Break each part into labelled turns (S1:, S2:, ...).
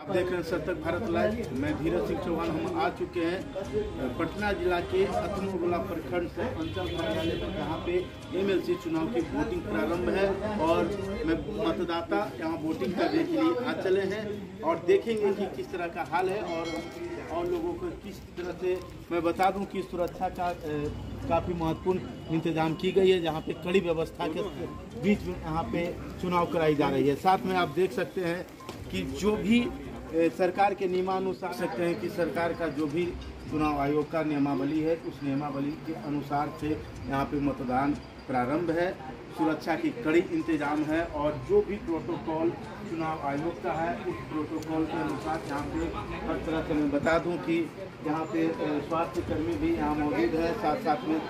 S1: देख रहे हैं सतर्क भारत लाइव। मैं धीरज सिंह चौहान। हम आ चुके हैं पटना जिला के अथमलगोला प्रखंड से अंचल कार्यालय पर, जहाँ पे एमएलसी चुनाव की वोटिंग प्रारंभ है और मैं मतदाता यहाँ वोटिंग करने के लिए आ चले हैं और देखेंगे कि किस तरह का हाल है और लोगों को किस तरह से। मैं बता दूं कि सुरक्षा का काफ़ी महत्वपूर्ण इंतजाम की गई है, जहाँ पे कड़ी व्यवस्था के बीच में यहाँ पे चुनाव कराई जा रही है। साथ में आप देख सकते हैं कि जो भी सरकार के नियमानुसार सकते हैं कि सरकार का जो भी चुनाव आयोग का नियमावली है, उस नियमावली के अनुसार से यहाँ पे मतदान प्रारंभ है। सुरक्षा की कड़ी इंतजाम है और जो भी प्रोटोकॉल चुनाव आयोग का है, उस प्रोटोकॉल के अनुसार यहाँ पे हर तरह से मैं बता दूं कि यहाँ पे स्वास्थ्य कर्मी भी यहाँ मौजूद है। साथ में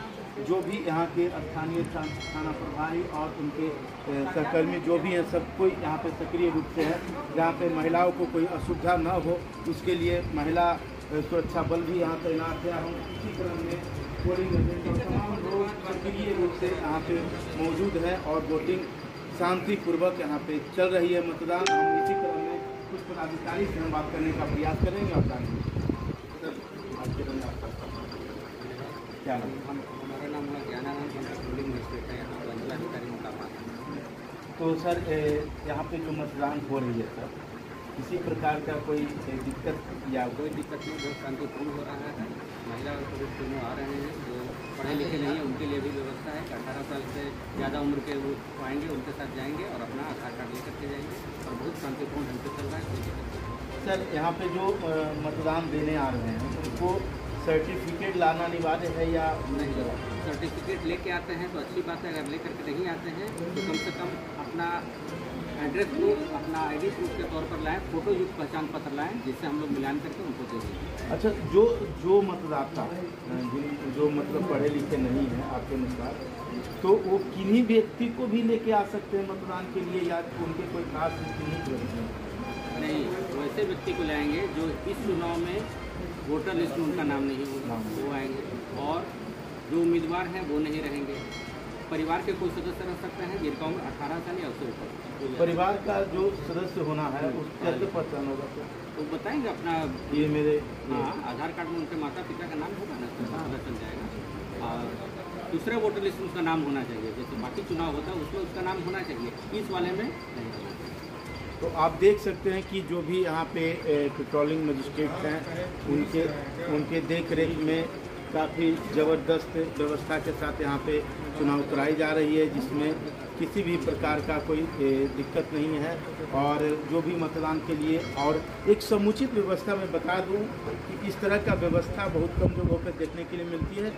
S1: जो भी यहाँ के स्थानीय थाना प्रभारी और उनके सहकर्मी जो भी हैं, सब कोई यहाँ पे सक्रिय रूप से है। जहाँ पे महिलाओं को कोई असुविधा न हो, उसके लिए महिला सुरक्षा बल भी यहाँ तैनात है। हम इसी क्रम में पोलिंग एजेंट और तमाम लोग सक्रिय रूप से यहाँ पे मौजूद हैं और वोटिंग शांतिपूर्वक यहाँ पे चल रही है। मतदान हम इसी क्रम में कुछ पदाधिकारी से हम बात करने का प्रयास करेंगे और जानेंगे। क्या नाम?
S2: हमारा नाम ज्ञानानंद, पोलिंग मजिस्ट्रेट है यहाँ पर, जिलाधिकारी मुकाम।
S1: तो सर यहाँ पे जो मतदान हो रही है सर, किसी प्रकार का कोई दिक्कत या
S2: कोई दिक्कत नहीं, बहुत शांतिपूर्ण हो रहा है। महिला और पुरुष दोनों आ रहे हैं, जो पढ़े लिखे नहीं है उनके लिए भी व्यवस्था है। 18 साल से ज़्यादा उम्र के वो आएंगे, उनके साथ जाएंगे और अपना आधार कार्ड लेकर के जाएंगे और बहुत शांतिपूर्ण ढंग से चल रहा है।
S1: सर यहाँ पे जो मतदान देने आ रहे हैं उनको सर्टिफिकेट लाना अनिवार्य है या
S2: नहीं? सर्टिफिकेट लेके आते हैं तो अच्छी बात है, अगर लेकर के नहीं आते हैं तो कम से कम अपना एड्रेस प्रूफ, अपना आईडी प्रूफ के तौर पर लाएं, फोटो युक्त पहचान पत्र लाएं, जिससे हम लोग मिलान करके उनको दे देंगे।
S1: अच्छा, जो मतदाता जो मतलब पढ़े लिखे नहीं हैं आपके अनुसार, तो वो किन्हीं व्यक्ति को भी लेके आ सकते हैं मतदान के लिए या उनके कोई खास
S2: नहीं? वैसे व्यक्ति को लाएंगे जो इस चुनाव में वोटर लिस्ट में उनका नाम नहीं होगा, वो आएंगे। और जो उम्मीदवार हैं वो नहीं रहेंगे। परिवार के कोई सदस्य रह सकते हैं जिनका उम्र 18 साल या उससे ऊपर।
S1: परिवार का जो सदस्य होना है उसके कैसे पहचान होगा?
S2: तो बताएंगे अपना,
S1: ये मेरे
S2: आधार कार्ड में उनके माता पिता का नाम होगा ना, तो पता चल जाएगा। और दूसरे वोटर लिस्ट में उसका नाम होना चाहिए, जैसे बाकी चुनाव होता है उसमें उसका नाम होना चाहिए, इस वाले में नहीं होना चाहिए।
S1: तो आप देख सकते हैं कि जो भी यहाँ पे पेट्रोलिंग मजिस्ट्रेट हैं, उनके देख रेख में काफ़ी ज़बरदस्त व्यवस्था के साथ यहाँ पे चुनाव कराई जा रही है, जिसमें किसी भी प्रकार का कोई दिक्कत नहीं है। और जो भी मतदान के लिए और एक समुचित व्यवस्था में बता दूं कि इस तरह का व्यवस्था बहुत कम जगहों पर देखने के लिए मिलती है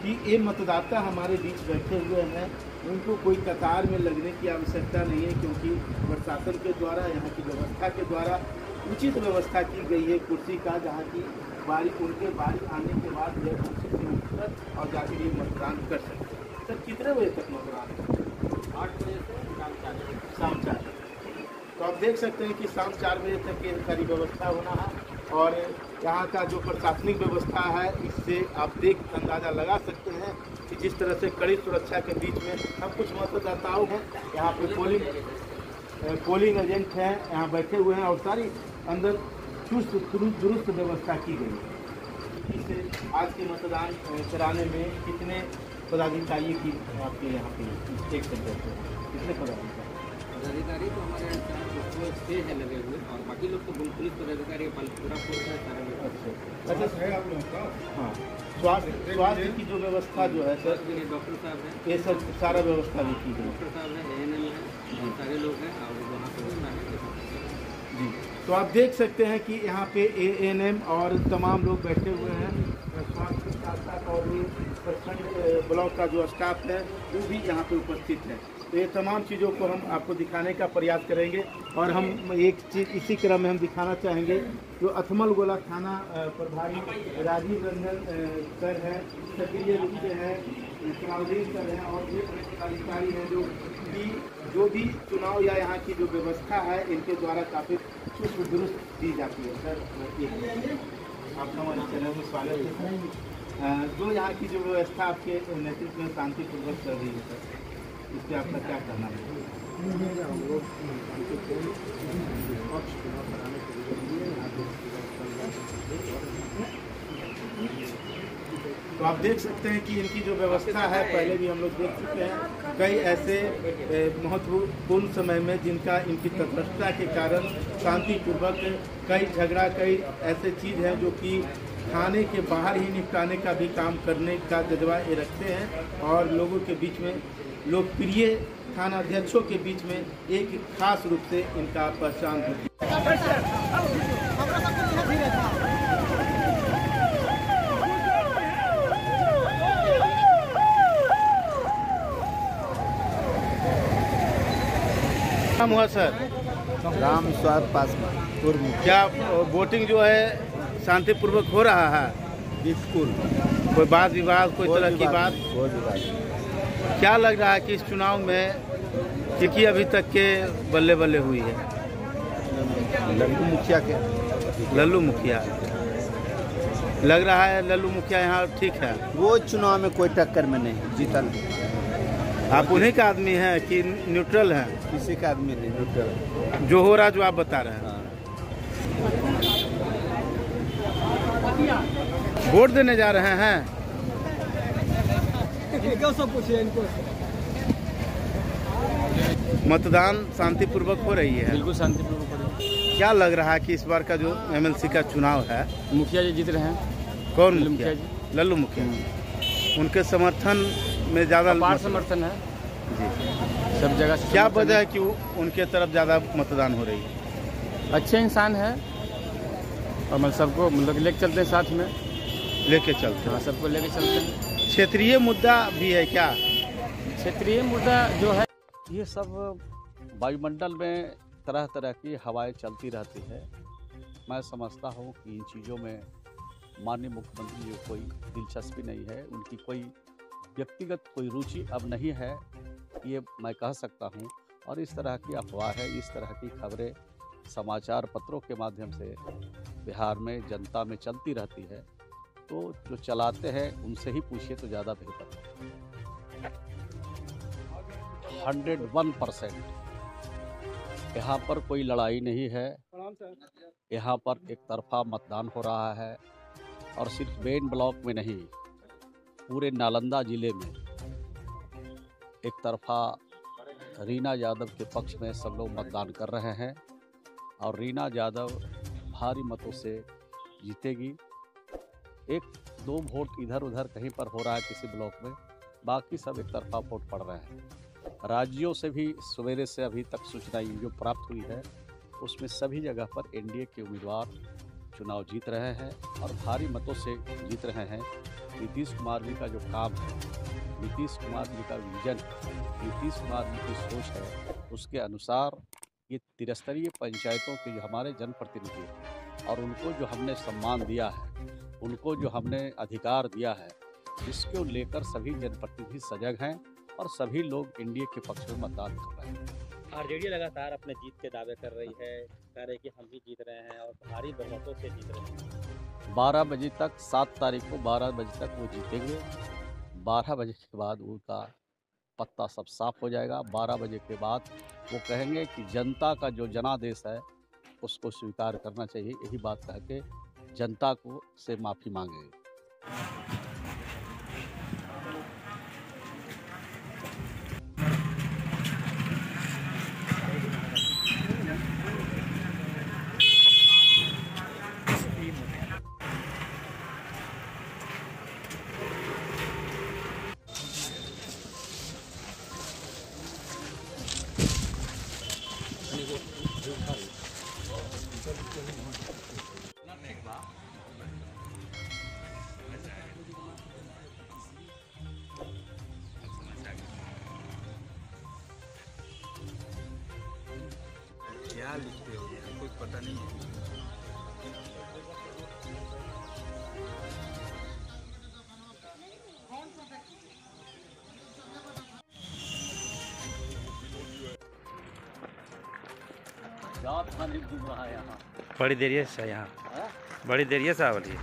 S1: कि ये मतदाता हमारे बीच बैठे हुए हैं, उनको कोई कतार में लगने की आवश्यकता नहीं है, क्योंकि प्रशासन के द्वारा, यहाँ की व्यवस्था के द्वारा उचित व्यवस्था की गई है कुर्सी का, जहाँ की उनके बारी आने के बाद यह कुर्सी से उठकर और जाकर ये मतदान कर सकते हैं। सर कितने बजे तक मतदान है?
S2: 8 बजे से शाम 4 बजे।
S1: शाम 4 बजे। तो आप देख सकते हैं कि शाम 4 बजे तक ये सारी व्यवस्था होना है और यहाँ का जो प्रशासनिक व्यवस्था है, इससे आप अंदाज़ा लगा सकते हैं कि जिस तरह से कड़ी सुरक्षा के बीच में सब कुछ मतदाताओं हैं। यहाँ पे पोलिंग एजेंट हैं, यहाँ बैठे हुए हैं और सारी अंदर चुस्त दुरुस्त व्यवस्था की गई है। इससे आज के मतदान कराने में कितने पदाधिकारी की आपके यहाँ पे एक सेंटर पे कितने
S2: पदाधिकारी? तो हमारे यहाँ 6 है लगे हुए और बाकी लोग तो पुलिस पदाधिकारी पूरा फोर्स है सारा।
S1: अच्छा है आप लोगों का? हाँ, स्वास्थ्य की जो व्यवस्था जो है सर,
S2: डॉक्टर साहब हैं,
S1: ये सब सारा व्यवस्था भी की गई।
S2: डॉक्टर साहब हैं, ANM है, सारे लोग हैं और वहाँ पर व्यवस्था है
S1: जी। तो आप देख सकते हैं कि यहाँ पे ANM और तमाम लोग बैठे हुए हैं। स्वास्थ्य के साथ साथ और भी प्रखंड ब्लॉक का जो स्टाफ है वो भी यहाँ पे उपस्थित है। तो ये तमाम चीज़ों को हम आपको दिखाने का प्रयास करेंगे और हम एक चीज़ इसी क्रम में हम दिखाना चाहेंगे जो अथमलगोला थाना प्रभारी राजीव रंजन सर हैं, सक्रिय रूप से हैं, चुनावधीन सर हैं और ये अधिकारी हैं जो भी चुनाव या यहाँ की जो व्यवस्था है इनके द्वारा काफ़ी चुस्त दुरुस्त दी जाती है। सर आपका हमारे चैनल में स्वागत है। जो यहाँ की जो व्यवस्था आपके नेतृत्व में शांतिपूर्वक चल रही है सर, इस पर आपका क्या कहना है?
S3: हम लोग
S1: तो आप देख सकते हैं कि इनकी जो व्यवस्था है पहले भी हम लोग देख चुके हैं। कई ऐसे महत्वपूर्ण समय में जिनका इनकी तत्परता के कारण शांतिपूर्वक कई झगड़ा, कई ऐसे चीज़ हैं जो कि थाने के बाहर ही निपटाने का भी काम करने का जज्बा ये रखते हैं और लोगों के बीच में, लोकप्रिय थाना अध्यक्षों के बीच में एक खास रूप से इनका पहचान होती है। नाम हुआ सर?
S3: राम स्वाद पासवान।
S1: क्या वोटिंग जो है शांतिपूर्वक हो रहा है?
S3: बिल्कुल।
S1: कोई बात विवाद, कोई तरह की बात?
S3: कोई विवाद।
S1: क्या लग रहा है कि इस चुनाव में किसकी अभी तक के बल्ले बल्ले हुई है?
S3: लल्लू मुखिया के।
S1: लल्लू मुखिया लग रहा है। लल्लू मुखिया यहाँ ठीक है।
S3: वो चुनाव में कोई टक्कर में नहीं जीतल।
S1: आप उन्हीं का आदमी हैं कि न्यूट्रल हैं?
S3: किसी का आदमी नहीं, न्यूट्रल।
S1: जो हो रहा जो आप बता रहे हैं। वोट देने जा रहे हैं?
S4: इनको सब पूछिए, इनको।
S1: मतदान शांतिपूर्वक हो रही है?
S4: बिल्कुल शांतिपूर्वक हो रही है।
S1: क्या लग रहा है कि इस बार का जो एमएलसी का चुनाव है,
S4: मुखिया जी जीत रहे हैं।
S1: कौन
S4: लल्लू
S1: मुखिया?
S4: मुखिया जी।
S1: लल्लू मुखिया। उनके समर्थन में ज़्यादा
S4: अपार समर्थन है
S1: जी।
S4: सब जगह से।
S1: क्या वजह है कि उनके तरफ ज़्यादा मतदान हो रही है?
S4: अच्छे इंसान है और मतलब सबको मतलब लेके चलते हैं, साथ में
S1: लेके चलते
S4: हाँ,
S1: हैं।
S4: सबको लेके चलते हैं।
S1: क्षेत्रीय मुद्दा भी है क्या?
S4: क्षेत्रीय मुद्दा जो है, ये सब वायुमंडल में तरह तरह की हवाएं चलती रहती है। मैं समझता हूँ कि इन चीज़ों में माननीय मुख्यमंत्री जी को कोई दिलचस्पी नहीं है, उनकी कोई व्यक्तिगत कोई रुचि अब नहीं है, ये मैं कह सकता हूँ। और इस तरह की अफवाहें, इस तरह की खबरें समाचार पत्रों के माध्यम से बिहार में जनता में चलती रहती है, तो जो चलाते हैं उनसे ही पूछिए तो ज़्यादा बेहतर है। 101% यहाँ पर कोई लड़ाई नहीं है। यहाँ पर एक तरफा मतदान हो रहा है और सिर्फ मेन ब्लॉक में नहीं, पूरे नालंदा ज़िले में एक तरफा रीना यादव के पक्ष में सब लोग मतदान कर रहे हैं और रीना यादव भारी मतों से जीतेगी। एक दो वोट इधर उधर कहीं पर हो रहा है किसी ब्लॉक में, बाकी सब एक तरफा वोट पड़ रहे हैं। राज्यों से भी सवेरे से अभी तक सूचना जो प्राप्त हुई है, उसमें सभी जगह पर एनडीए के उम्मीदवार चुनाव जीत रहे हैं और भारी मतों से जीत रहे हैं। नीतीश कुमार जी का जो काम है, नीतीश कुमार जी का विजन, नीतीश कुमार जी की सोच है, उसके अनुसार ये त्रिस्तरीय पंचायतों के जो हमारे जनप्रतिनिधि हैं और उनको जो हमने सम्मान दिया है, उनको जो हमने अधिकार दिया है, इसको लेकर सभी जनप्रतिनिधि सजग हैं और सभी लोग एनडीए के पक्ष में मतदान कर रहे हैं।
S2: आरजेडी लगातार अपने जीत के दावे कर रही है, कह रही कि हम भी जीत रहे हैं और भारी बहुमतों से जीत रहे हैं।
S4: 12 बजे तक, 7 तारीख को 12 बजे तक वो जीतेंगे। 12 बजे के बाद उनका पत्ता सब साफ हो जाएगा। 12 बजे के बाद वो कहेंगे कि जनता का जो जनादेश है उसको स्वीकार करना चाहिए। यही बात कह के जनता को से माफ़ी मांगेंगे।
S3: क्या लिखते हो यार, कुछ पता नहीं है।
S4: जात खाने घूम रहा है यहाँ।
S5: बड़ी देर से यहाँ, बड़ी देर से आवली।